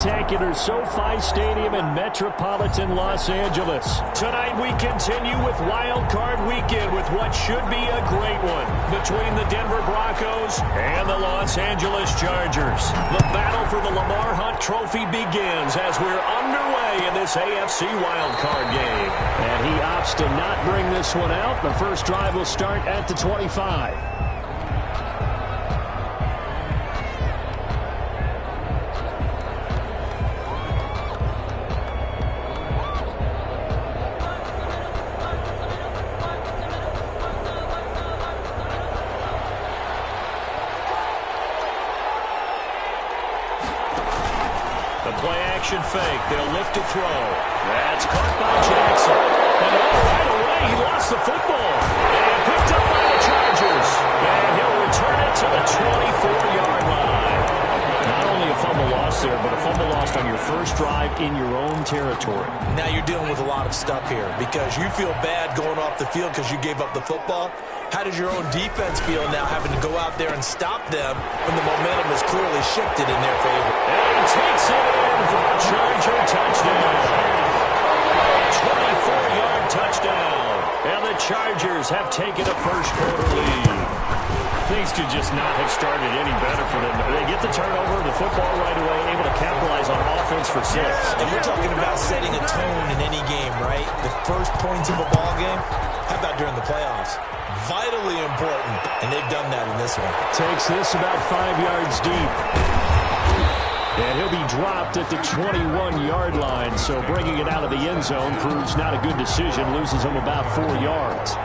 Spectacular SoFi Stadium in metropolitan Los Angeles. Tonight we continue with Wild Card Weekend with what should be a great one between the Denver Broncos and the Los Angeles Chargers. The battle for the Lamar Hunt Trophy begins as we're underway in this AFC Wild Card game. And he opts to not bring this one out. The first drive will start at the 25. Play-action fake. They'll lift to throw. That's caught by Jackson. And right away, he lost the football. And picked up by the Chargers. And he'll return it to the 24-yard line. Not only a fumble loss there, but a fumble lost on your first drive in your own territory. Now you're dealing with a lot of stuff here because you feel bad going off the field because you gave up the football. How does your own defense feel now having to go out there and stop them when the momentum is clearly shifted in their favor? And he takes it in for a Charger touchdown. 24-yard touchdown. And the Chargers have taken a first-quarter lead. Things could just not have started any better for them. They get the turnover, the football right away, able to capitalize on offense for 6. And we're talking about setting a tone in any game, right? The first points of a ball game, how about during the playoffs? Vitally important, and they've done that in this one. Takes this about 5 yards deep. And he'll be dropped at the 21-yard line, so bringing it out of the end zone proves not a good decision, loses him about 4 yards.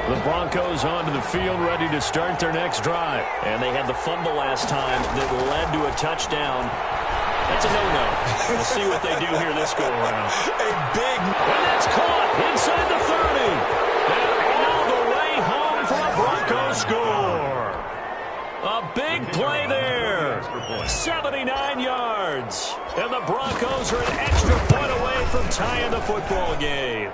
The Broncos onto the field, ready to start their next drive. And they had the fumble last time that led to a touchdown. That's a no-no. We'll see what they do here this go-around. A big... And that's caught inside the 30. And all the way home for a Broncos score. A big play there. 79 yards. And the Broncos are an extra point away from tying the football game.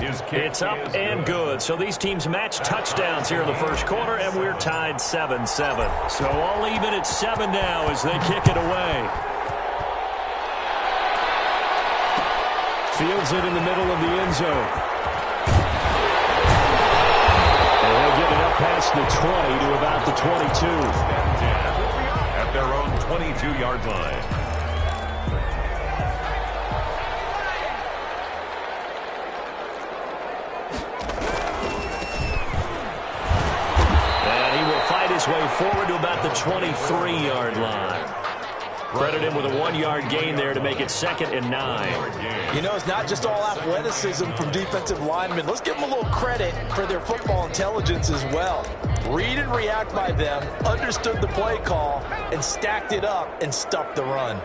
It's up and good. So these teams match touchdowns here in the first quarter, and we're tied 7-7. So all even at 7 now as they kick it away. Fields it in the middle of the end zone. And they'll get it up past the 20 to about the 22. At their own 22-yard line. His way forward to about the 23-yard line. Credit him with a 1-yard gain there to make it 2nd and 9. You know, it's not just all athleticism from defensive linemen. Let's give them a little credit for their football intelligence as well. Read and react by them, understood the play call, and stacked it up and stuffed the run.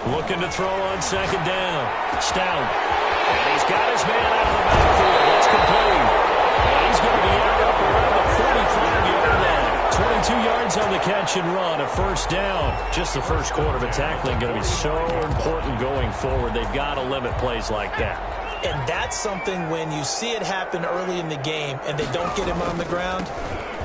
Looking to throw on 2nd down. Stout. And he's got his man out of the backfield. That's complete. And he's going to be out up around the 45-yard line. 22 yards on the catch and run. A first down. Just the first quarter, but tackling going to be so important going forward. They've got to limit plays like that. And that's something when you see it happen early in the game and they don't get him on the ground,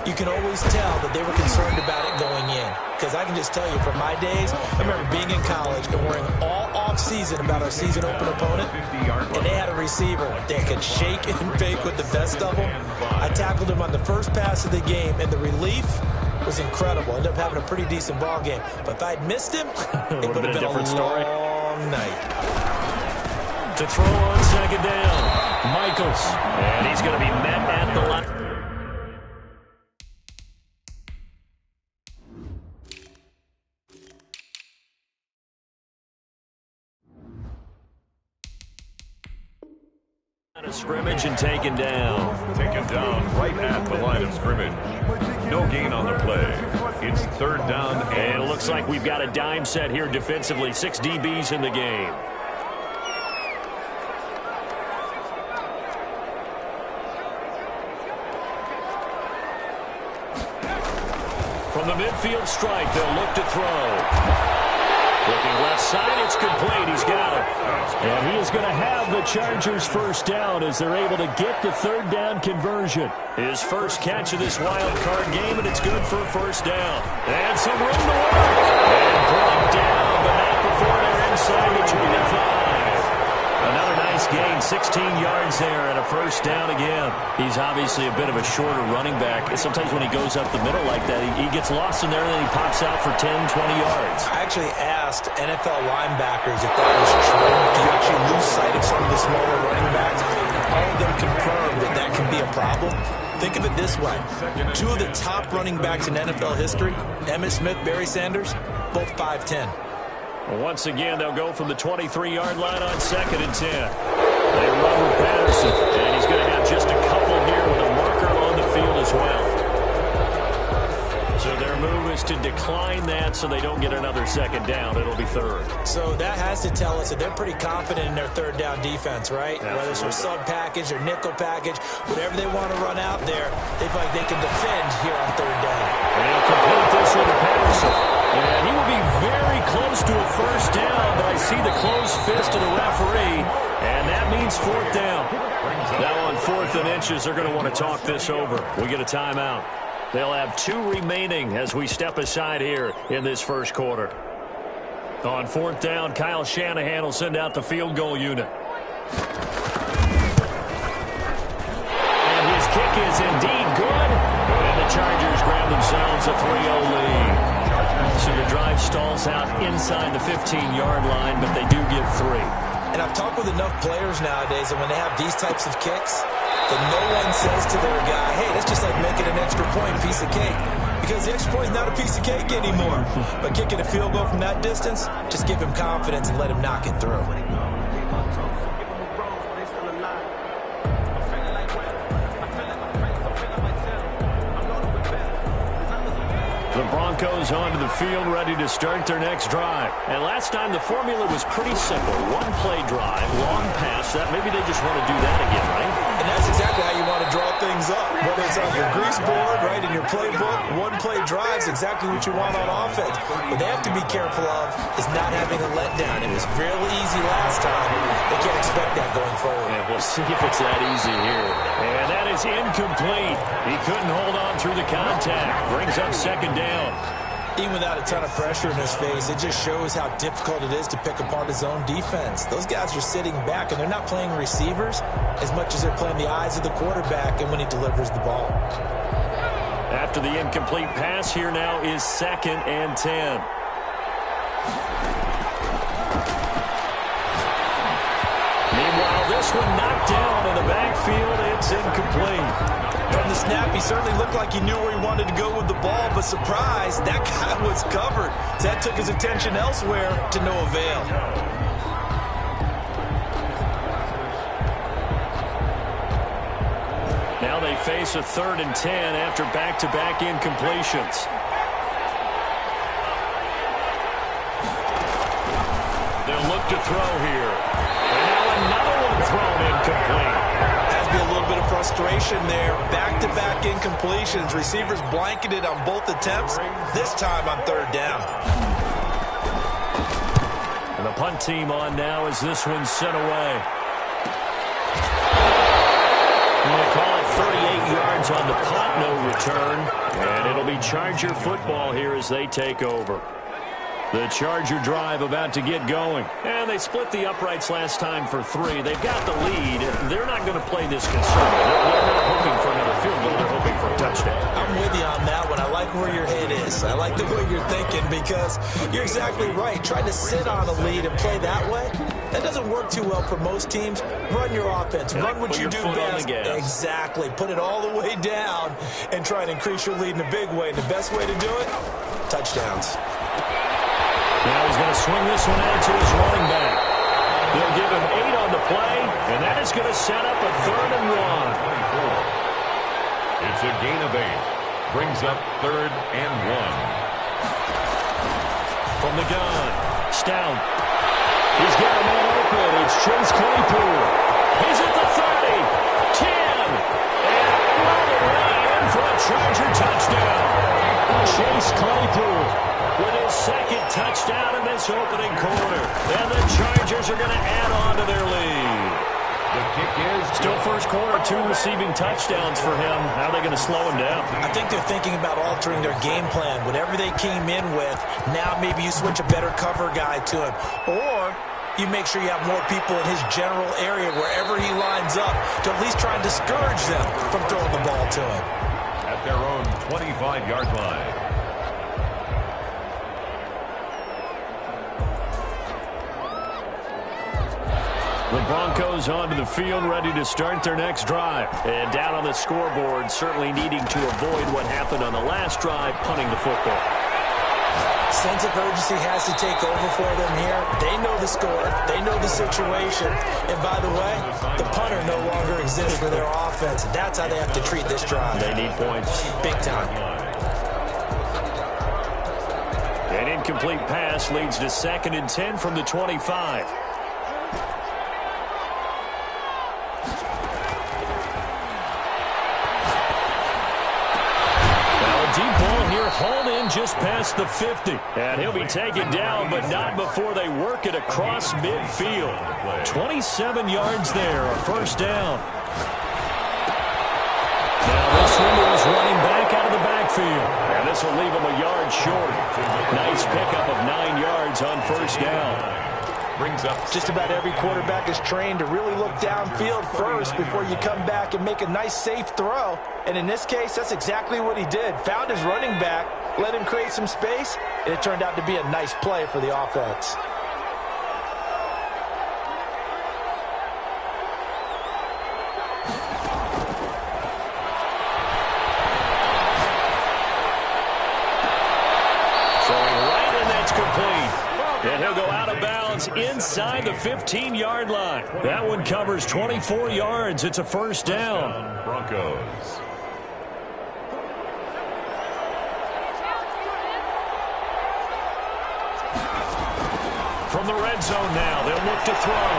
you can always tell that they were concerned about it going in. Because I can just tell you, from my days, I remember being in college and worrying all off-season about our season open opponent, and they had a receiver that could shake and bake with the best of them. I tackled him on the first pass of the game, and the relief was incredible. Ended up having a pretty decent ball game. But if I'd missed him, it would have been a long night. To throw on 2nd down, Michaels. And he's going to be met at the line. Out of scrimmage and taken down. Taken down right at the line of scrimmage. No gain on the play. It's 3rd down. And it looks like we've got a dime set here defensively. 6 DBs in the game. From the midfield strike, they'll look to throw. Looking left side, it's complete. He's got it. And he is going to have the Chargers first down as they're able to get the third down conversion. His first catch of this wild card game, and it's good for a first down. And some room to work. And brought down, but not before they're inside the 25. Another nice gain, 16 yards there and a first down again. He's obviously a bit of a shorter running back. Sometimes when he goes up the middle like that, he gets lost in there and then he pops out for 10, 20 yards. I actually asked NFL linebackers if that was true. Do you actually lose sight of some of the smaller running backs? All of them confirmed that that can be a problem. Think of it this way. Two of the top running backs in NFL history, Emmitt Smith, Barry Sanders, both 5'10". Once again, they'll go from the 23-yard line on 2nd and 10. They run with Patterson, and he's going to have just a couple here with a marker on the field as well. So their move is to decline that so they don't get another second down. It'll be third. So that has to tell us that they're pretty confident in their third down defense, right? Absolutely. Whether it's their sub package or nickel package, whatever they want to run out there, they feel like they can defend here on third down. And he'll complete this one to Patterson. And he will be very close to a first down, but I see the closed fist of the referee, and that means fourth down. Now on 4th and inches, they're going to want to talk this over. We get a timeout. They'll have 2 remaining as we step aside here in this first quarter. On 4th down, Kyle Shanahan will send out the field goal unit. And his kick is indeed good. And the Chargers grab themselves a 3-0 lead. So the drive stalls out inside the 15-yard line, but they do get 3. And I've talked with enough players nowadays that when they have these types of kicks, that no one says to their guy, hey, that's just like making an extra point piece of cake. Because the extra point is not a piece of cake anymore. But kicking a field goal from that distance, just give him confidence and let him knock it through. The Broncos onto the field, ready to start their next drive. And last time, the formula was pretty simple. One-play drive, long pass. That maybe they just want to do that again, right? And that's exactly how you want to draw things up. Whether it's on your grease board, right, in your playbook, one-play drives exactly what you want on offense. What they have to be careful of is not having a letdown. It was real easy last time. They can't expect that going forward. And we'll see if it's that easy here. And that is incomplete. He couldn't hold on through the contact. Brings up second down. Even without a ton of pressure in his face, it just shows how difficult it is to pick apart his own defense. Those guys are sitting back, and they're not playing receivers as much as they're playing the eyes of the quarterback and when he delivers the ball. After the incomplete pass, here now is 2nd and 10. Meanwhile, this one knocked down in the backfield. It's incomplete. From the snap, he certainly looked like he knew where he wanted to go with the ball, but surprise, that guy was covered. That took his attention elsewhere to no avail. Now they face a 3rd and 10 after back-to-back incompletions. They'll look to throw here. And now another one thrown incomplete. Has to be a little bit of frustration there. Back-to-back incompletions. Receivers blanketed on both attempts, this time on 3rd down. And the punt team on now as this one's sent away. And they call it 38 yards on the punt, no return. And it'll be Charger football here as they take over. The Charger drive about to get going. And they split the uprights last time for 3. They've got the lead. They're not going to play this conservative. They're not hoping for another field goal. They're hoping for a touchdown. I'm with you on that one. I like where your head is. I like the way you're thinking because you're exactly right. Trying to sit on a lead and play that way, that doesn't work too well for most teams. Run your offense. Run what you do best. Exactly. Put it all the way down and try and increase your lead in a big way. And the best way to do it, touchdowns. Now he's going to swing this one out to his running back. They'll give him 8 on the play, and that is going to set up a 3rd and 1. It's a gain of 8. Brings up 3rd and 1. From the gun, Stout. He's got a man open. It's Chase Claypool. He's at the 30, 10, and all the way in for a Charger touchdown. Chase first quarter, 2 receiving touchdowns for him. How are they going to slow him down? I think they're thinking about altering their game plan. Whatever they came in with, now maybe you switch a better cover guy to him. Or you make sure you have more people in his general area wherever he lines up to at least try and discourage them from throwing the ball to him. At their own 25-yard line. The Broncos onto the field, ready to start their next drive. And down on the scoreboard, certainly needing to avoid what happened on the last drive, punting the football. Sense of urgency has to take over for them here. They know the score. They know the situation. And by the way, the punter no longer exists for their offense. That's how they have to treat this drive. They need points. Big time. An incomplete pass leads to 2nd and 10 from the 25. Hauled in just past the 50. And he'll be taken down, but not before they work it across midfield. 27 yards there, a first down. Now this one is running back out of the backfield. And this will leave him a yard short. Nice pickup of 9 yards on first down. Brings up. Just about every quarterback is trained to really look downfield first before you come back and make a nice safe throw. And in this case, that's exactly what he did. Found his running back, let him create some space, and it turned out to be a nice play for the offense. Throwing right, and that's complete. And he'll go out of bounds inside the 15-yard line. That one covers 24 yards. It's a first down. Broncos. From the red zone now, they'll look to throw.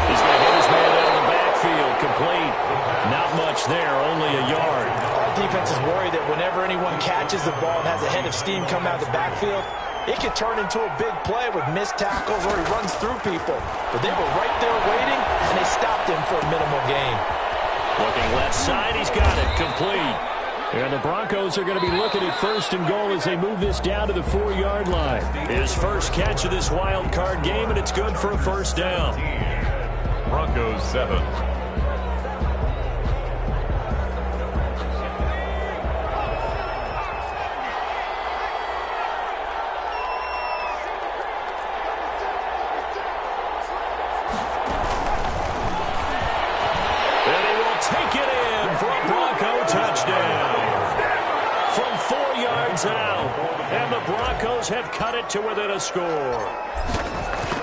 He's going to hit his man out of the backfield. Complete. Not much there, only a yard. Defense is worried that whenever anyone catches the ball and has a head of steam come out of the backfield, it could turn into a big play with missed tackles or he runs through people. But they were right there waiting, and they stopped him for a minimal gain. Looking left side, he's got it. Complete. And the Broncos are going to be looking at 1st and goal as they move this down to the 4-yard line. His first catch of this wild card game, and it's good for a first down. Broncos 7. Take it in for a Bronco touchdown. From 4 yards out, and the Broncos have cut it to within a score.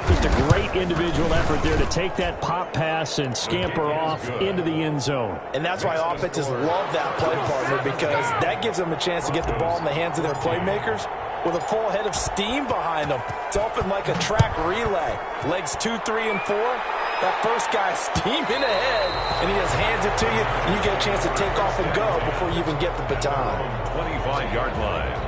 Just a great individual effort there to take that pop pass and scamper off into the end zone. And that's why offenses love that play partner, because that gives them a chance to get the ball in the hands of their playmakers with a full head of steam behind them. It's often like a track relay. Legs 2, 3, and 4. That first guy steaming ahead, and he just hands it to you, and you get a chance to take off and go before you even get the baton. 25-yard line.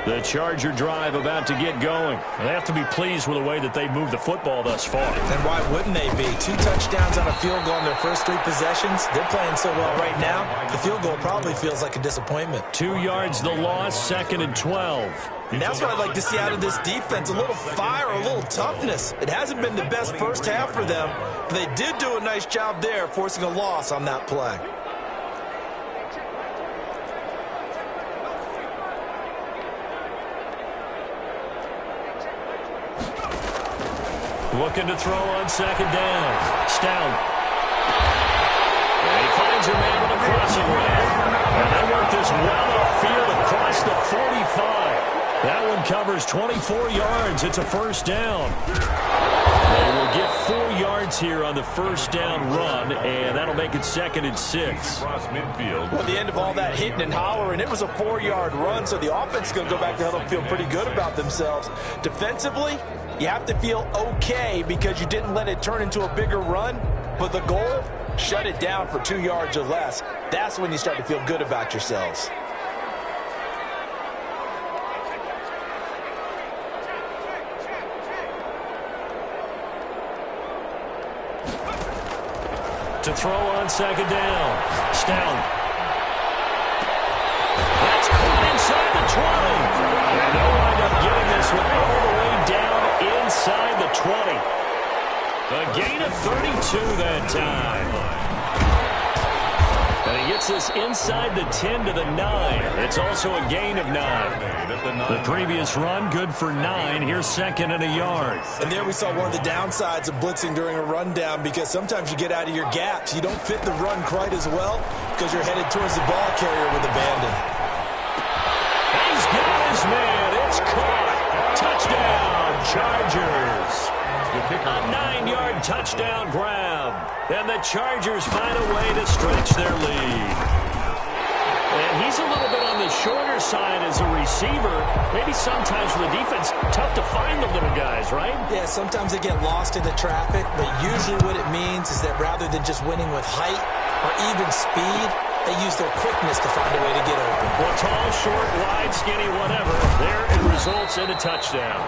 The Charger drive about to get going. They have to be pleased with the way that they moved the football thus far. And why wouldn't they be? 2 touchdowns on a field goal in their first 3 possessions. They're playing so well right now, the field goal probably feels like a disappointment. 2 yards the loss, 2nd and 12. And that's what I'd like to see out of this defense, a little fire, a little toughness. It hasn't been the best first half for them, but they did do a nice job there, forcing a loss on that play. Looking to throw on 2nd down. Stout. And he finds a man with a crossing lane. And they work this well upfield across the 45. That one covers 24 yards. It's a first down. They will get 4 yards here on the first down run, and that'll make it 2nd and 6. Across midfield. Well, at the end of all that hitting and hollering, it was a 4-yard run, so the offense is going to go back there and feel pretty good about themselves. Defensively, you have to feel okay because you didn't let it turn into a bigger run, but the goal, shut it down for 2 yards or less. That's when you start to feel good about yourselves. To throw on second down. Staley. That's caught inside the 20. And they'll wind up getting this one all the way down inside the 20. A gain of 32 that time. And he gets this inside the 10 to the 9. It's also a gain of 9. The previous run, good for 9. Here's second and a yard. And there we saw one of the downsides of blitzing during a rundown, because sometimes you get out of your gaps. You don't fit the run quite as well because you're headed towards the ball carrier with abandon. He's got his man. It's caught. Touchdown, Chargers. A 9-yard touchdown grab. And the Chargers find a way to stretch their lead. And he's a little bit on the shorter side as a receiver. Maybe sometimes for the defense, tough to find the little guys, right? Yeah, sometimes they get lost in the traffic, but usually what it means is that rather than just winning with height or even speed, they use their quickness to find a way to get open. Well, tall, short, wide, skinny, whatever. There it results in a touchdown.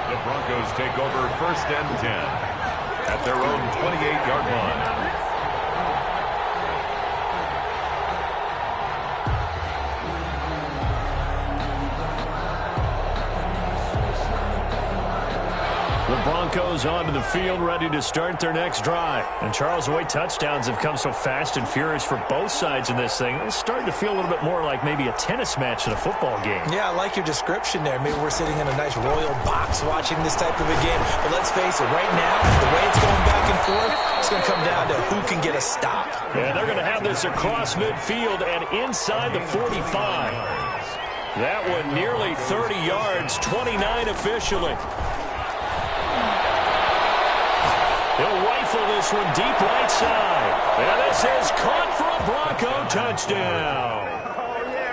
The Broncos take over 1st and 10 at their own 28-yard line. The Broncos onto the field, ready to start their next drive. And Charles, the way touchdowns have come so fast and furious for both sides in this thing, it's starting to feel a little bit more like maybe a tennis match in a football game. Yeah, I like your description there. Maybe we're sitting in a nice royal box watching this type of a game. But let's face it, right now, the way it's going back and forth, it's going to come down to who can get a stop. Yeah, they're going to have this across midfield and inside the 45. That one nearly 30 yards, 29 officially. He'll rifle this one deep right side. And this is caught for a Bronco touchdown.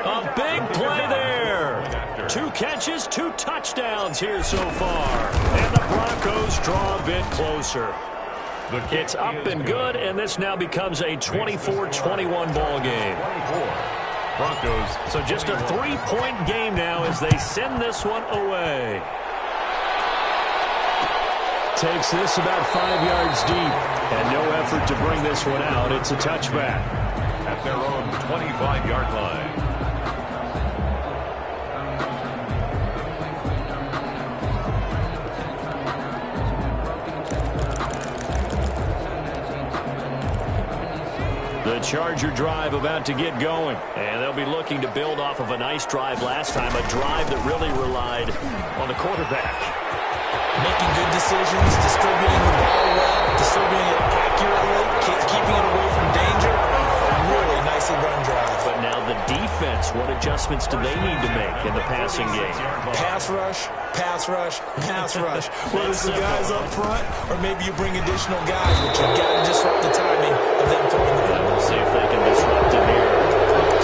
A big play there. 2 catches, 2 touchdowns here so far. And the Broncos draw a bit closer. It's up and good, and this now becomes a 24-21 ball game. Broncos. So just a 3-point game now as they send this one away. Takes this about 5 yards deep, and no effort to bring this one out. It's a touchback. At their own 25-yard line. The Charger drive about to get going, and they'll be looking to build off of a nice drive last time, a drive that really relied on the quarterback. Making good decisions, distributing the ball well, distributing it accurately, keeping it away from danger. Really nicely run drive. But now the defense, what adjustments do they need to make in the passing game? Pass rush, pass rush, pass rush. Whether it's the guys up front or maybe you bring additional guys, but you've got to disrupt the timing of them throwing the ball. We'll see if they can disrupt it here.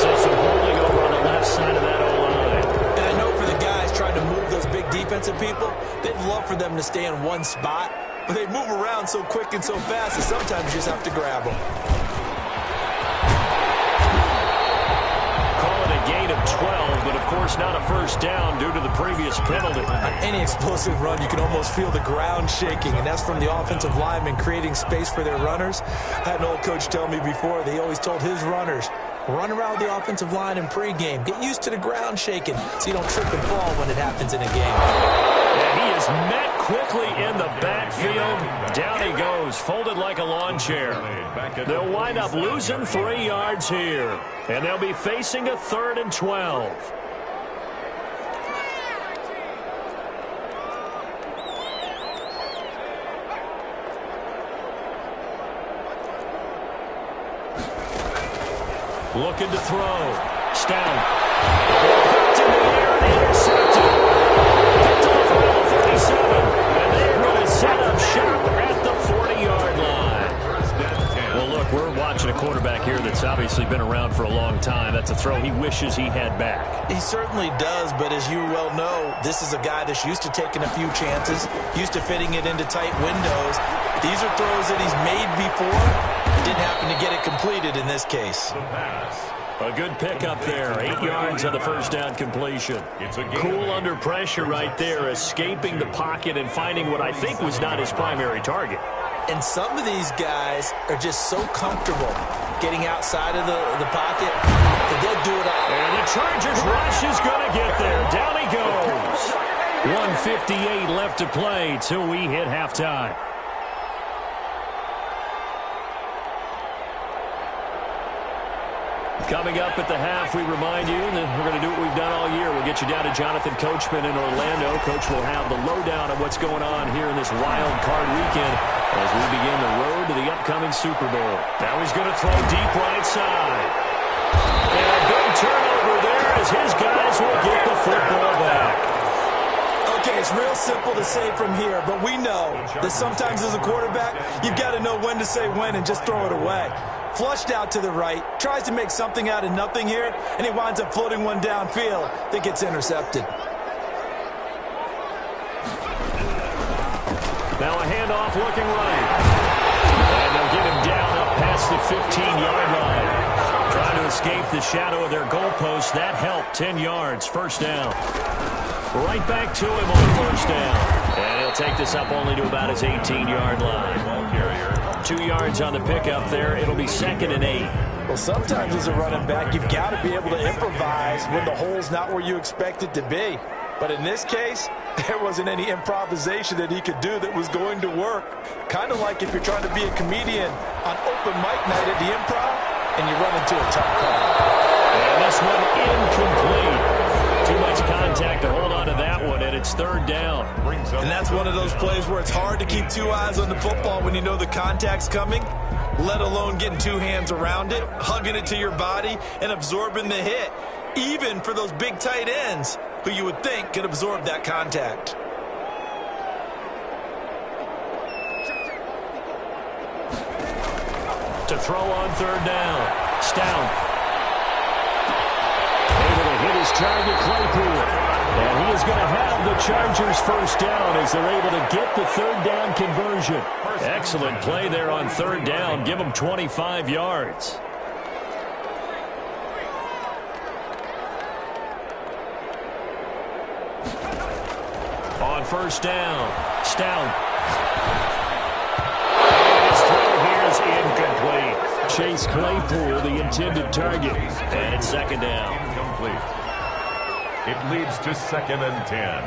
So some holding over on the left side of that O-line. And I know for the guys trying to move those big defensive people, they'd love for them to stay in one spot, but they move around so quick and so fast that sometimes you just have to grab them. Call it a gain of 12, but of course not a first down due to the previous penalty. On any explosive run, you can almost feel the ground shaking, and that's from the offensive linemen creating space for their runners. I had an old coach tell me before, they always told his runners, run around the offensive line in pregame. Get used to the ground shaking so you don't trip and fall when it happens in a game. And he is met quickly in the backfield. Down he goes, folded like a lawn chair. They'll wind up losing 3 yards here. And they'll be facing a 3rd and 12. Looking to throw. Staley. Hooked in the air and intercepted. Picked off around 37. And they're going to set up shop at the 40-yard line. Well, look, we're watching a quarterback here that's obviously been around for a long time. That's a throw he wishes he had back. He certainly does, but as you well know, this is a guy that's used to taking a few chances, used to fitting it into tight windows. These are throws that he's made before. Didn't happen to get it completed in this case. A good pickup there. 8 yards on the first down completion. Cool under pressure right there, escaping the pocket and finding what I think was not his primary target. And some of these guys are just so comfortable getting outside of the pocket that they'll do it all. And the Chargers rush is going to get there. Down he goes. 1:58 left to play till we hit halftime. Coming up at the half, we remind you that we're going to do what we've done all year. We'll get you down to Jonathan Coachman in Orlando. Coach will have the lowdown of what's going on here in this wild card weekend as we begin the road to the upcoming Super Bowl. Now he's going to throw deep right side. And a big turnover there as his guys will get the football back. Okay, it's real simple to say from here, but we know that sometimes as a quarterback, you've got to know when to say when and just throw it away. Flushed out to the right, tries to make something out of nothing here, and he winds up floating one downfield that gets intercepted. Now a handoff looking right. And they'll get him down up past the 15-yard line. Trying to escape the shadow of their goalpost. That helped. 10 yards, first down. Right back to him on first down. And he'll take this up only to about his 18-yard line. 2 yards on the pickup there. It'll be 2nd and 8. Well, sometimes as a running back, you've got to be able to improvise when the hole's not where you expect it to be. But in this case, there wasn't any improvisation that he could do that was going to work. Kind of like if you're trying to be a comedian on open mic night at the Improv and you run into a tough crowd. And this one incomplete. Too much contact to hold on to that one, and it's 3rd down. And that's one of those plays where it's hard to keep 2 eyes on the football when you know the contact's coming, let alone getting 2 hands around it, hugging it to your body, and absorbing the hit, even for those big tight ends who you would think could absorb that contact. To throw on 3rd down. Stout. Able to hit his target, Claypool. And he is going to have the Chargers first down as they're able to get the 3rd down conversion. Excellent play there on 3rd down. Give them 25 yards. On first down, Stout. And his throw here is incomplete. Chase Claypool, the intended target. And it's 2nd down. Incomplete. It leads to 2nd and 10.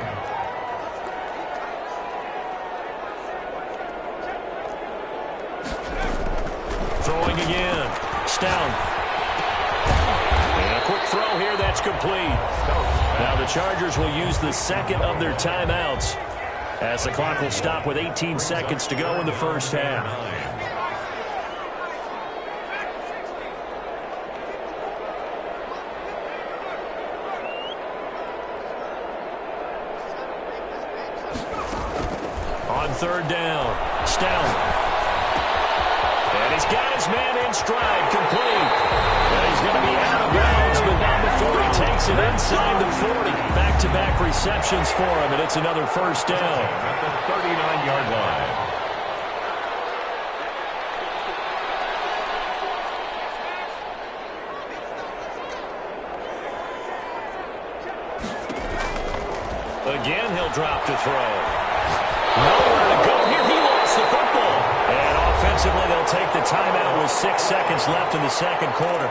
Throwing again. Stout. And a quick throw here. That's complete. Now the Chargers will use the 2nd of their timeouts as the clock will stop with 18 seconds to go in the first half. On 3rd down, Stout. And he's got his man in stride, complete. And he's going to be out of bounds, but not before he takes it inside the 40. Back-to-back receptions for him, and it's another first down. At the 39-yard line. Again, he'll drop to throw. Nowhere to go here. He lost the football. And offensively, they'll take the timeout with 6 seconds left in the 2nd quarter.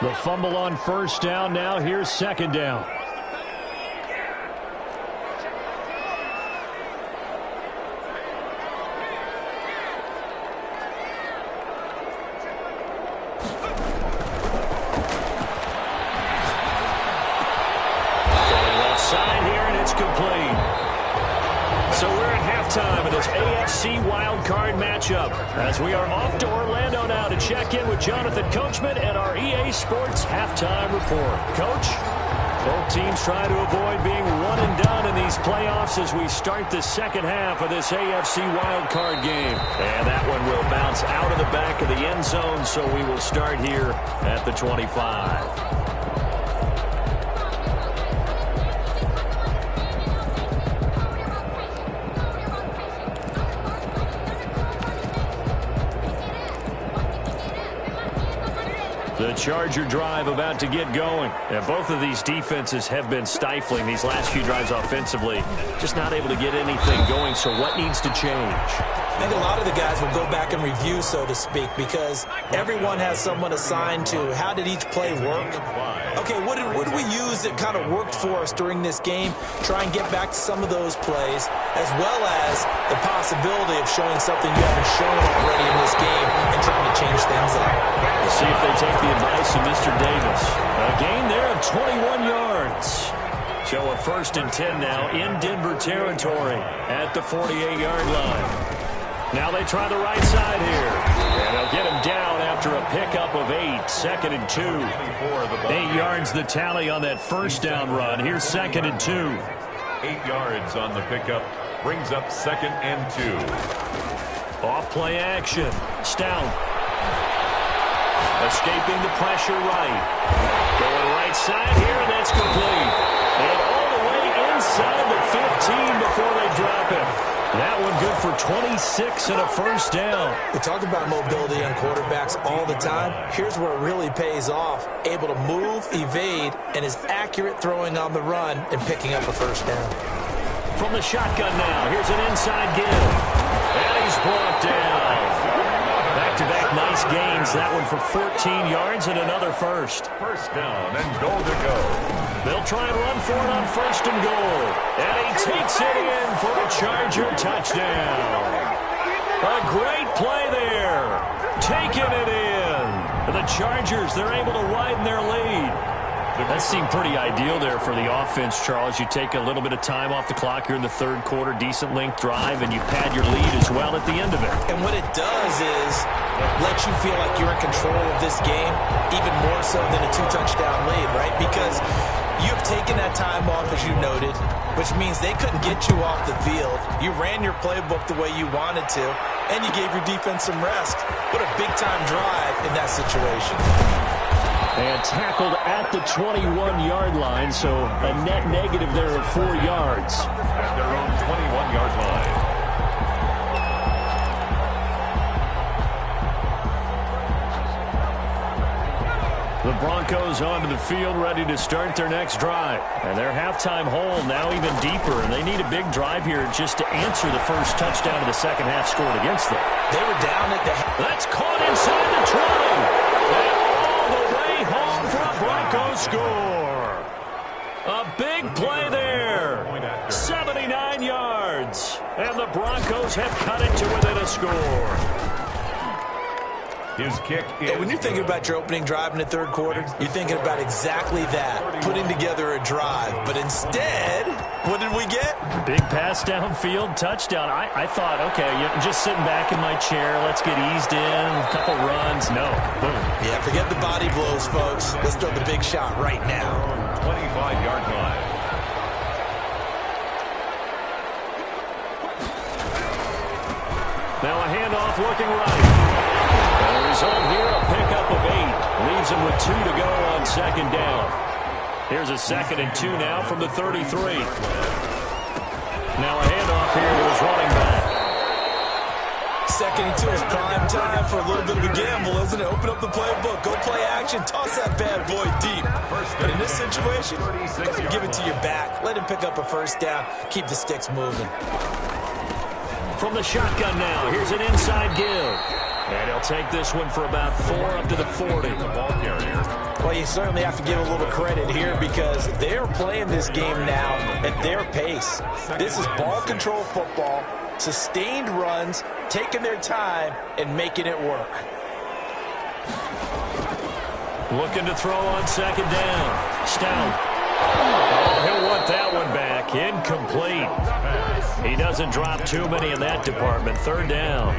The fumble on first down. Now here's 2nd down. Time of this AFC wildcard matchup as we are off to Orlando now to check in with Jonathan Coachman and our EA Sports halftime report. Coach, both teams try to avoid being one and done in these playoffs as we start the 2nd half of this AFC wildcard game. And that one will bounce out of the back of the end zone, so we will start here at the 25. The Charger drive about to get going. And both of these defenses have been stifling these last few drives offensively. Just not able to get anything going, so what needs to change? I think a lot of the guys will go back and review, so to speak, because everyone has someone assigned to how did each play work. Okay, what did we use that kind of worked for us during this game? Try and get back to some of those plays, as well as the possibility of showing something you haven't shown already in this game and trying to change things up. Let's see if they take the advice of Mr. Davis. A gain there of 21 yards. So a 1st and 10 now in Denver territory at the 48-yard line. Now they try the right side here. And they'll get him down after a pickup of 8. 2nd and 2. 8 yards the tally on that first down run. Here's 2nd and 2. 8 yards on the pickup. Brings up 2nd and 2. Off play action. Stout. Escaping the pressure right. Going right side here, and that's complete. And all the way inside the 15 before they drop him. That one good for 26 and a first down. We talk about mobility on quarterbacks all the time. Here's where it really pays off. Able to move, evade, and is accurate throwing on the run and picking up a first down. From the shotgun now, here's an inside give. And he's brought down. Back-to-back nice gains. That one for 14 yards and another first. First down and goal to go. They'll try and run for it on 1st and goal. And he takes it in for a Charger touchdown. A great play there. Taking it in. The Chargers, they're able to widen their lead. That seemed pretty ideal there for the offense, Charles. You take a little bit of time off the clock here in the 3rd quarter, decent length drive, and you pad your lead as well at the end of it. And what it does is let you feel like you're in control of this game, even more so than a 2-touchdown lead, right? Because you've taken that time off, as you noted, which means they couldn't get you off the field. You ran your playbook the way you wanted to, and you gave your defense some rest. What a big-time drive in that situation. And tackled at the 21-yard line, so a net negative there of 4 yards. At their own 21-yard line. The Broncos onto the field, ready to start their next drive. And their halftime hole now even deeper, and they need a big drive here just to answer the first touchdown of the second half scored against them. They were down at the... That's caught inside the 20. And all the way home for a Broncos score. A big play there. 79 yards. And the Broncos have cut it to within a score. His kick is... Hey, when you're thinking about your opening drive in the 3rd quarter, you're thinking about exactly that, putting together a drive. But instead, what did we get? Big pass downfield, touchdown. I thought, okay, just sitting back in my chair, let's get eased in, a couple runs. No, boom. Yeah, forget the body blows, folks. Let's throw the big shot right now. 25-yard line. Now a handoff looking right. And the result here, a pickup of 8. Leaves him with 2 to go on 2nd down. Here's a 2nd and 2 now from the 33. Now a handoff here to his running back. 2nd and 2 is prime time for a little bit of a gamble, isn't it? Open up the playbook, go play action, toss that bad boy deep. But in this situation, go ahead and give it to your back. Let him pick up a first down. Keep the sticks moving. From the shotgun now, here's an inside give. And he'll take this one for about 4 up to the 40. The ball carrier. Well, you certainly have to give a little credit here because they're playing this game now at their pace. This is ball control football, sustained runs, taking their time, and making it work. Looking to throw on 2nd down. Stout. Oh, he'll want that one back. Incomplete. He doesn't drop too many in that department. 3rd down.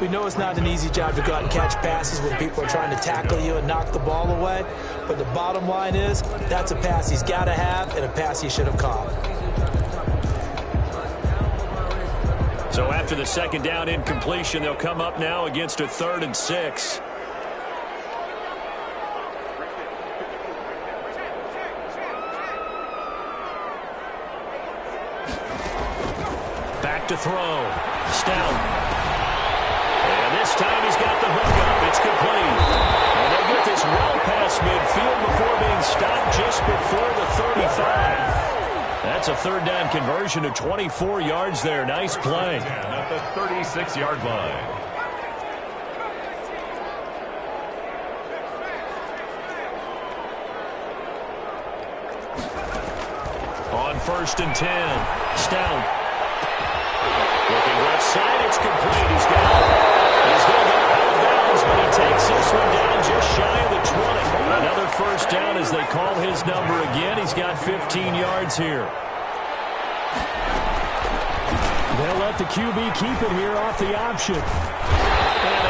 We know it's not an easy job to go out and catch passes when people are trying to tackle you and knock the ball away. But the bottom line is, that's a pass he's got to have and a pass he should have caught. So after the 2nd down incompletion, they'll come up now against a 3rd and 6. Back to throw. Stout. And this time he's got the hook up. It's complete. And they'll get this gets well past midfield before being stopped just before the 35. That's a third down conversion of 24 yards there. Nice play. At the 36-yard line. On 1st and 10. Stout. Looking left side. It's complete. He's got it. He's going to go out of bounds, but he takes this one down just shy of the 20. Another first down as they call his number again. He's got 15 yards here. They'll let the QB keep it here off the option. And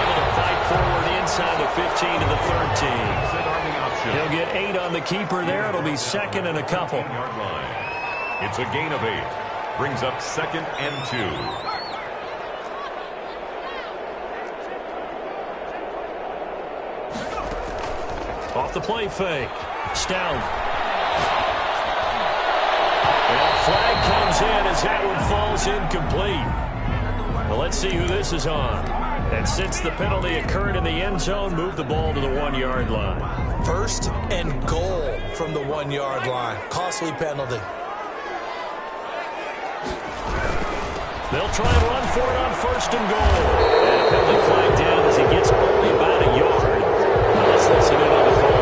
able to fight forward inside the 15 to the 13. He'll get 8 on the keeper there. It'll be second and a couple. It's a gain of 8. Brings up 2nd and 2. Off the play fake. Stout. And flag comes in as that one falls incomplete. Well, let's see who this is on. And since the penalty occurred in the end zone, move the ball to the 1-yard line. 1st and goal from the 1-yard line. Costly penalty. They'll try and run for it on 1st and goal. And a penalty flag down as he gets only about a yard. Let's listen in on the call.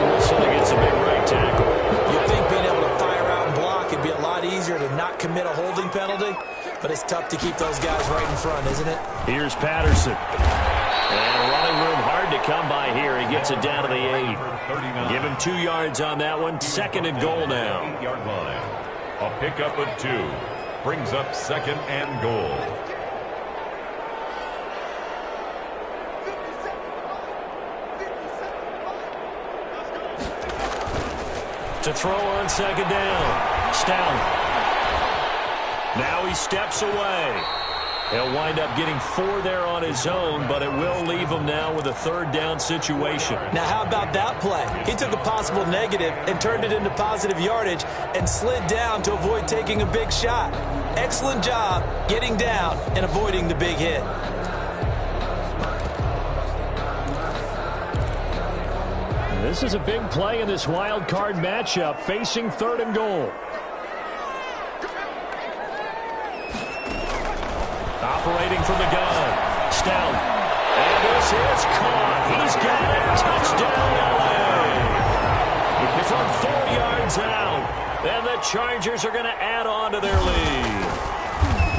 Wilson against a big right tackle. You'd think being able to fire out and block it'd be a lot easier to not commit a holding penalty, but it's tough to keep those guys right in front, isn't it? Here's Patterson. And running room hard to come by here. He gets it down to the 8. Give him 2 yards on that one. 2nd and goal now. 8-yard line. A pickup of 2. Brings up 2nd and goal. To throw on 2nd down. Stout. Now he steps away. He'll wind up getting 4 there on his own, but it will leave him now with a 3rd down situation. Now, how about that play? He took a possible negative and turned it into positive yardage and slid down to avoid taking a big shot. Excellent job getting down and avoiding the big hit. This is a big play in this wild card matchup, facing 3rd and goal. Operating from the gun. Stout. And this is caught. He's got it. Touchdown, L.A. From 4 yards out. And the Chargers are going to add on to their lead.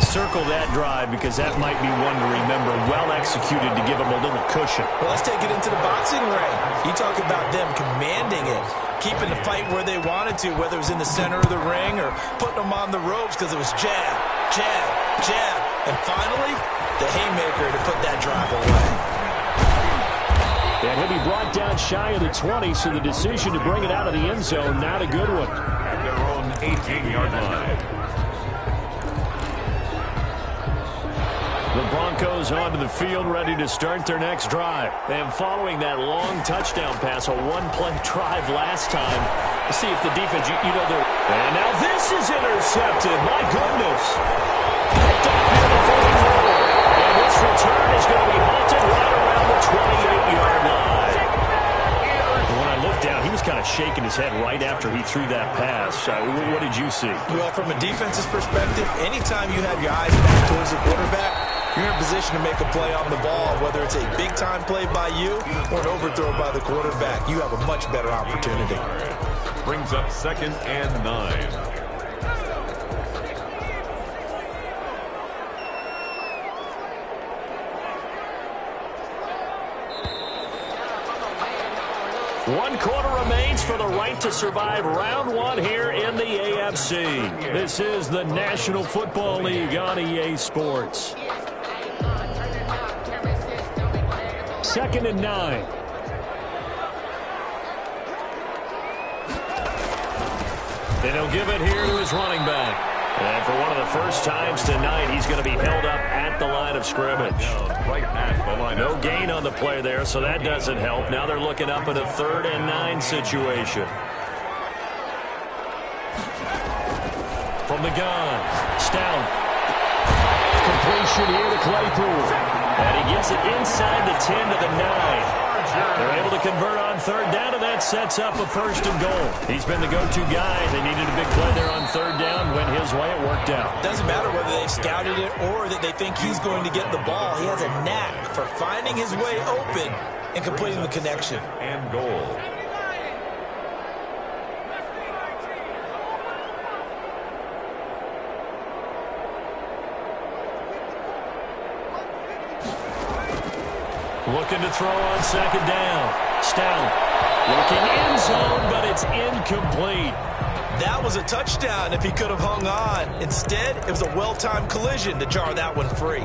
Circle that drive because that might be one to remember. Well executed to give them a little cushion. Well, let's take it into the boxing ring. You talk about them commanding it, keeping the fight where they wanted to, whether it was in the center of the ring or putting them on the ropes because it was jab, jab, jab. And finally, the haymaker to put that drive away. And he'll be brought down shy of the 20, so the decision to bring it out of the end zone, not a good one. At their own 18-yard line. The Broncos onto the field, ready to start their next drive. And following that long touchdown pass, a one-play drive last time. Let's see if the defense, you know, they're... And now this is intercepted. My goodness. Picked up here the 44. And this return is going to be halted right around the 28-yard line. And when I looked down, he was kind of shaking his head right after he threw that pass. What did you see? Well, from a defense's perspective, anytime you have your eyes back towards the quarterback, you're in position to make a play on the ball, whether it's a big-time play by you or an overthrow by the quarterback. You have a much better opportunity. Brings up 2nd and 9. One quarter remains for the right to survive round 1 here in the AFC. This is the National Football League on EA Sports. 2nd and 9. And he'll give it here to his running back. And for one of the first times tonight, he's going to be held up at the line of scrimmage. Right at the line. No gain on the play there, so that doesn't help. Now they're looking up at a 3rd and 9 situation. From the gun, Stout. Completion here to Claypool. And he gets it inside the 10 to the 9. They're able to convert on third down, and that sets up a first and goal. He's been the go-to guy. They needed a big play there on third down. Went his way. It worked out. Doesn't matter whether they scouted it or that they think he's going to get the ball. He has a knack for finding his way open and completing the connection. And goal. Looking to throw on second down. Staley looking end zone, but it's incomplete. That was a touchdown if he could have hung on. Instead, it was a well-timed collision to jar that one free.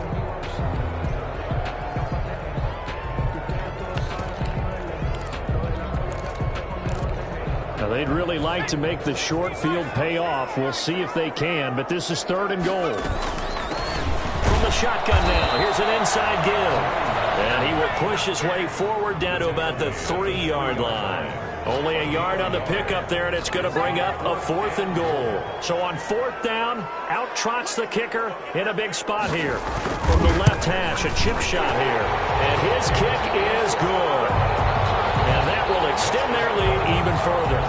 Now, they'd really like to make the short field pay off. We'll see if they can, but this is third and goal. From the shotgun now, here's an inside give. And he will push his way forward down to about the 3-yard line. Only a yard on the pickup there, and it's going to bring up a fourth and goal. So on fourth down, out trots the kicker in a big spot here. From the left hash, a chip shot here. And his kick is good. And that will extend their lead even further.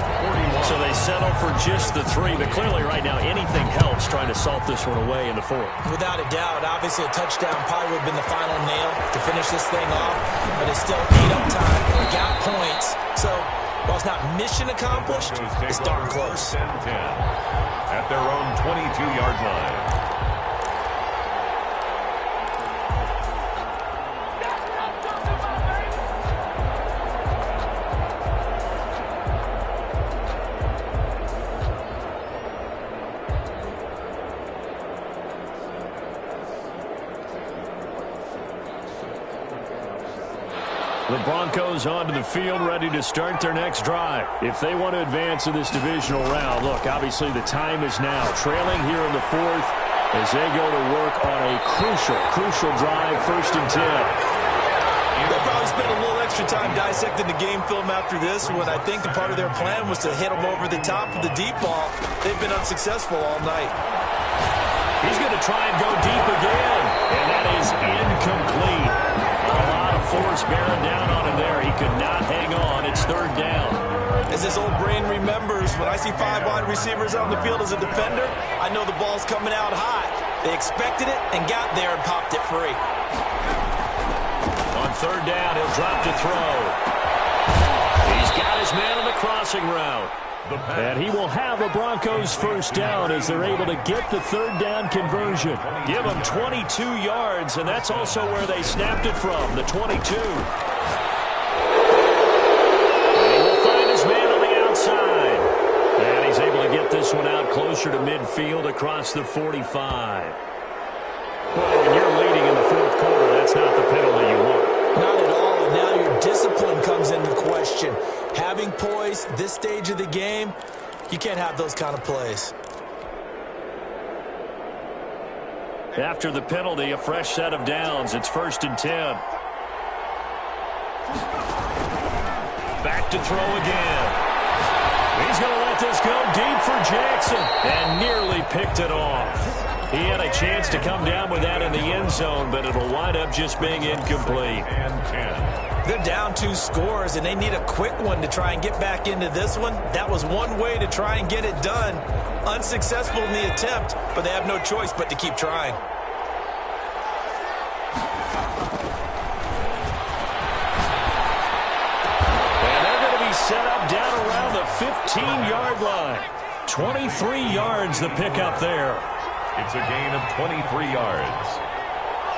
So they settle for just the 3, but clearly right now anything helps trying to salt this one away in the 4th. Without a doubt, obviously a touchdown probably would have been the final nail to finish this thing off, but it's still eat up time. We got points. So while it's not mission accomplished, it's darn close. 10-10 at their own 22-yard line. The Broncos onto the field, ready to start their next drive. If they want to advance in this divisional round, look, obviously the time is now. Trailing here in the 4th as they go to work on a crucial drive, 1st and 10. They'll probably spend a little extra time dissecting the game film after this when I think the part of their plan was to hit them over the top of the deep ball. They've been unsuccessful all night. He's going to try and go deep again, and that is incomplete. A lot of force bearing down on him there. He could not hang on. It's third down. As this old brain remembers, when I see 5 wide receivers on the field as a defender, I know the ball's coming out high. They expected it and got there and popped it free. On third down, he'll drop to throw. He's got his man on the crossing route. And he will have a Broncos first down as they're able to get the third down conversion. Give them 22 yards, and that's also where they snapped it from, the 22. And he will find his man on the outside. And he's able to get this one out closer to midfield across the 45. Well, when you're leading in the 4th quarter, that's not the penalty you want. Not at all, and now your discipline comes into question. Having poise this stage of the game, you can't have those kind of plays. After the penalty, a fresh set of downs. It's 1st and 10. Back to throw again. He's going to let this go deep for Jackson and nearly picked it off. He had a chance to come down with that in the end zone, but it'll wind up just being incomplete. And 10. They're down 2 scores, and they need a quick one to try and get back into this one. That was one way to try and get it done. Unsuccessful in the attempt, but they have no choice but to keep trying. And they're going to be set up down around the 15-yard line. 23 yards the pickup there. It's a gain of 23 yards.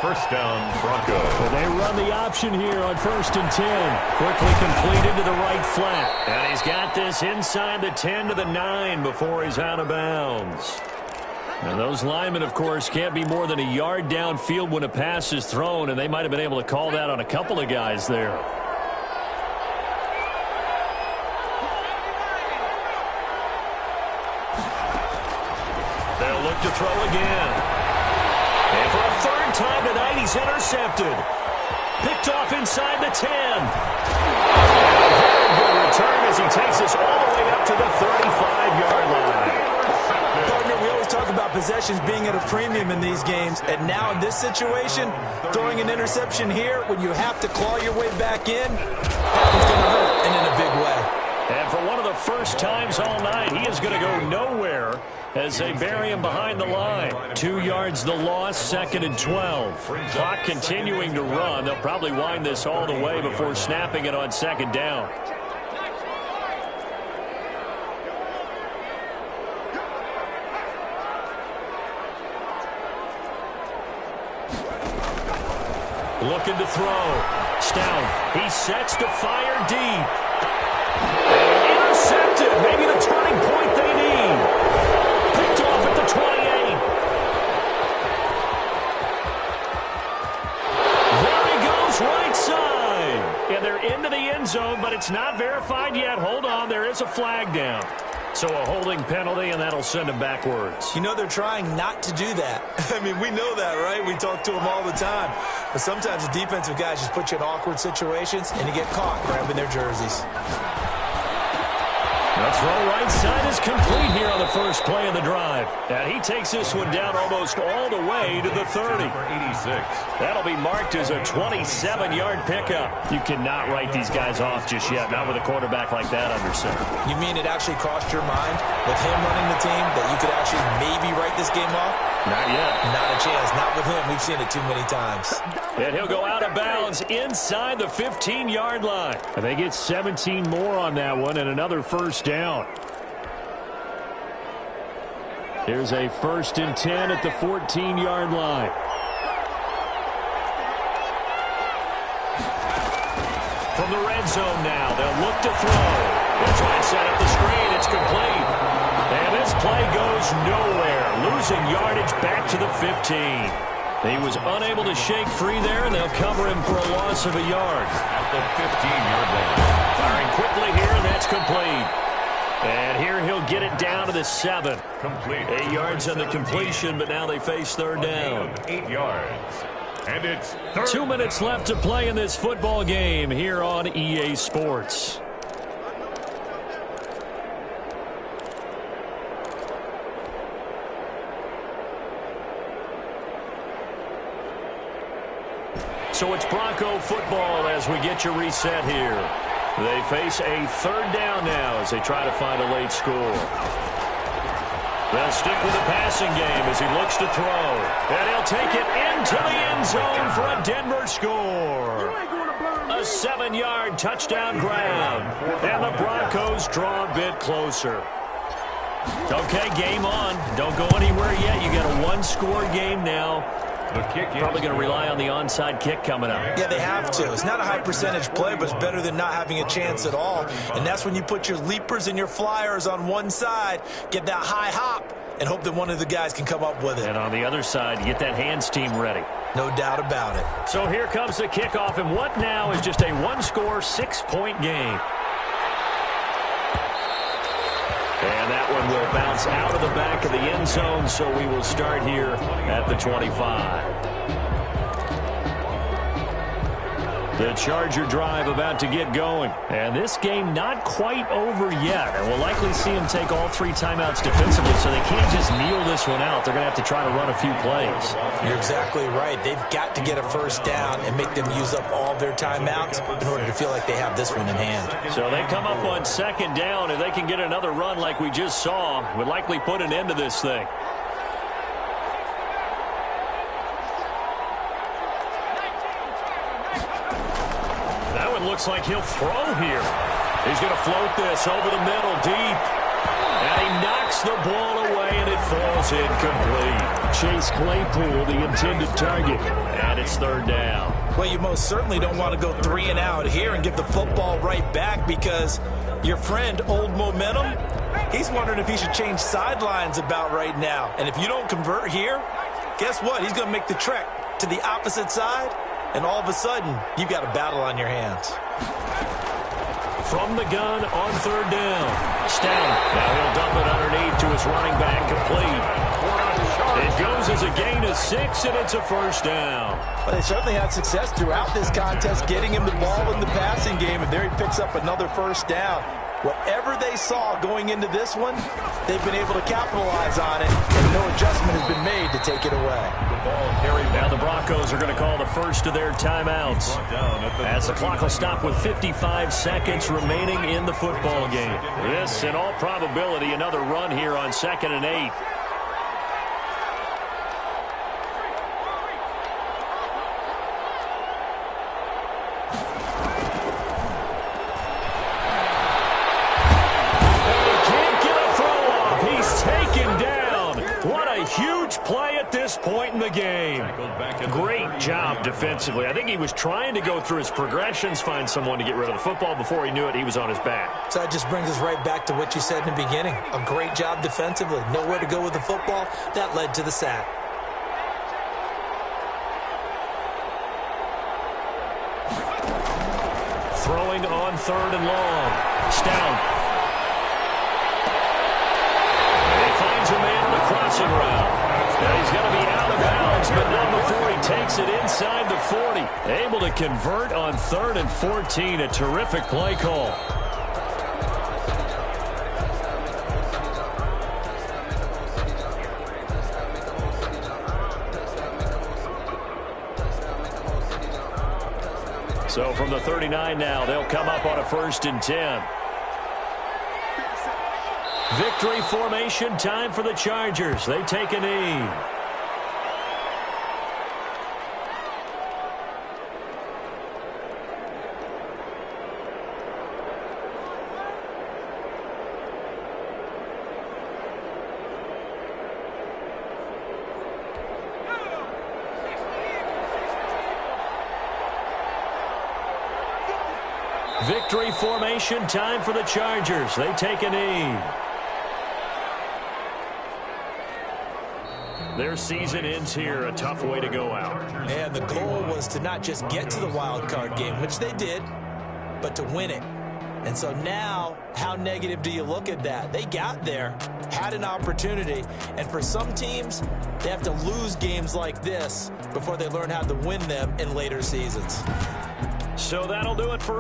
First down, Broncos. Well, they run the option here on 1st and 10. Quickly completed to the right flat. And he's got this inside the 10 to the 9 before he's out of bounds. And those linemen, of course, can't be more than a yard downfield when a pass is thrown, and they might have been able to call that on a couple of guys there. They'll look to throw again. And for a 3rd time tonight, he's intercepted. Picked off inside the 10. Very good return as he takes us all the way up to the 35-yard line. Partner, we always talk about possessions being at a premium in these games, and now in this situation, throwing an interception here when you have to claw your way back in, It's going to hurt, and in a big way. And for one of the first times all night, he is going to go nowhere as they bury him behind the line. 2 yards the loss, 2nd and 12. Clock continuing to run. They'll probably wind this all the way before snapping it on 2nd down. Looking to throw. Stout. He sets to fire deep. Intercepted. Maybe the turning point they need. Picked off at the 28. There he goes, right side. And they're into the end zone, but it's not verified yet. Hold on, there is a flag down. So a holding penalty, and that'll send him backwards. You know, they're trying not to do that. I mean, we know that, right? We talk to them all the time. But sometimes the defensive guys just put you in awkward situations, and you get caught grabbing their jerseys. The throw right side is complete here on the first play of the drive. And he takes this one down almost all the way to the 30. 86. That'll be marked as a 27-yard pickup. You cannot write these guys off just yet, not with a quarterback like that under center. You mean it actually crossed your mind with him running the team that you could actually maybe write this game off? Not yet. Not a chance. Not with him. We've seen it too many times. And he'll go out of bounds inside the 15-yard line. And they get 17 more on that one and another first down. Here's a 1st and 10 at the 14-yard line. From the red zone now, they'll look to throw. They'll try and set up the screen. It's complete. And this play goes nowhere. Losing yardage back to the 15. He was unable to shake free there, and they'll cover him for a loss of a yard. At the 15-yard line. Firing quickly here, and that's complete. And here he'll get it down to the 7. Complete. 8 yards on the completion, but now they face 3rd down. 8 yards. And it's 3rd. 2 minutes left to play in this football game here on EA Sports. So it's Bronco football as we get you reset here. They face a 3rd down now as they try to find a late score. They'll stick with the passing game as he looks to throw. And he'll take it into the end zone for a Denver score. A 7-yard touchdown grab. And the Broncos draw a bit closer. Okay, game on. Don't go anywhere yet. You got a 1-score game now. The kick is Probably going to rely on the onside kick coming up. Yeah, they have to. It's not a high percentage play, but it's better than not having a chance at all. And that's when you put your leapers and your flyers on one side, get that high hop, and hope that one of the guys can come up with it. And on the other side, you get that hands team ready. No doubt about it. So here comes the kickoff, and what now is just a 1-score, 6-point game. And that one will bounce out of the back of the end zone, so we will start here at the 25. The Charger drive about to get going. And this game not quite over yet. And we'll likely see them take all 3 timeouts defensively, so they can't just kneel this one out. They're going to have to try to run a few plays. You're exactly right. They've got to get a first down and make them use up all their timeouts in order to feel like they have this one in hand. So they come up on 2nd down, and they can get another run like we just saw. Would likely put an end to this thing. Looks like he'll throw here. He's going to float this over the middle deep. And he knocks the ball away, and it falls incomplete. Chase Claypool, the intended target. And it's 3rd down. Well, you most certainly don't want to go 3 and out here and give the football right back because your friend, Old Momentum, he's wondering if he should change sidelines about right now. And if you don't convert here, guess what? He's going to make the trek to the opposite side. And all of a sudden, you've got a battle on your hands. From the gun on 3rd down. Stout. Now he'll dump it underneath to his running back, complete. It goes as a gain of 6, and it's a first down. Well, they certainly had success throughout this contest, getting him the ball in the passing game, and there he picks up another first down. Whatever they saw going into this one, they've been able to capitalize on it, and no adjustment has been made to take it away. Now the Broncos are going to call the first of their timeouts, as the clock will stop with 55 seconds remaining in the football game. This, in all probability, another run here on 2nd and 8. Huge play at this point in the game. Great job defensively. I think he was trying to go through his progressions, find someone to get rid of the football. Before he knew it, he was on his back. So that just brings us right back to what you said in the beginning. A great job defensively. Nowhere to go with the football. That led to the sack. Throwing on 3rd and long. Stout. A man on the crossing route. Now he's going to be out of bounds, but not before he takes it inside the 40. Able to convert on 3rd and 14. A terrific play call. So from the 39 now, they'll come up on a 1st and 10. Victory formation time for the Chargers. They take a knee. Victory formation time for the Chargers. They take a knee. Their season ends here, a tough way to go out. And the goal was to not just get to the wild card game, which they did, but to win it. And so now, how negative do you look at that? They got there, had an opportunity, and for some teams, they have to lose games like this before they learn how to win them in later seasons. So that'll do it for us.